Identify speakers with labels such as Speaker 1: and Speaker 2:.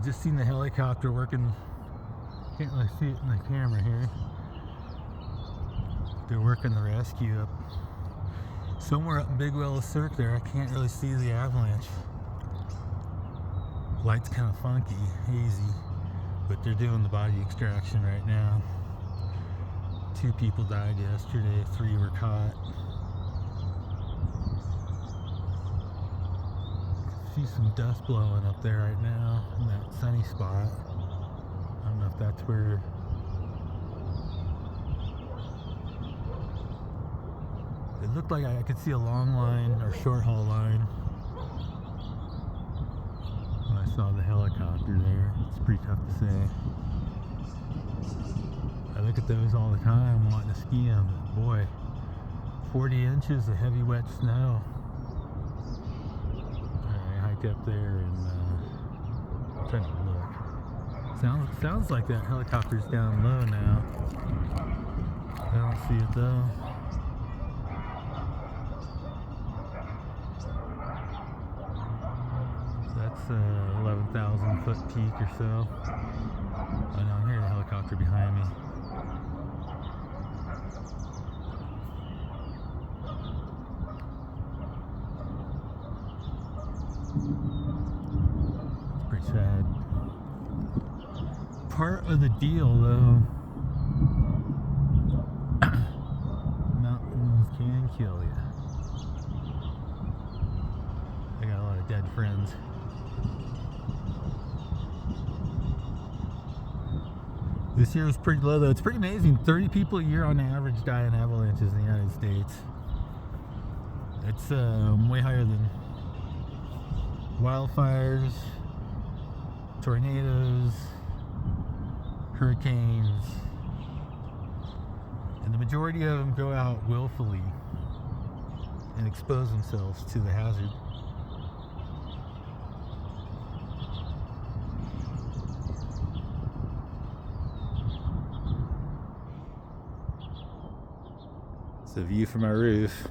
Speaker 1: Just seen the helicopter working. Can't really see it in the camera here. They're working the rescue up somewhere up in Big Willow Cirque there. I can't really see the avalanche. Light's kind of funky, hazy, but they're doing the body extraction right now. 2 people died yesterday, 3 were caught. See some dust blowing up there right now in that sunny spot. I don't know if that's where. It looked like I could see a long line or short haul line when I saw the helicopter there. It's pretty tough to say. I look at those all the time wanting to ski them. Boy, 40 inches of heavy wet snow. Up there and trying to look. Sounds like that helicopter's down low now. I don't see it though. That's 11,000 foot peak or so. Oh no, I'm hearing a helicopter behind me. It's pretty sad. Part of the deal though, mountains can kill you. I got a lot of dead friends. This year was pretty low though. It's pretty amazing. 30 people a year on average die in avalanches in the United States. It's way higher than wildfires, tornadoes, hurricanes, and the majority of them go out willfully and expose themselves to the hazard. It's a view from my roof.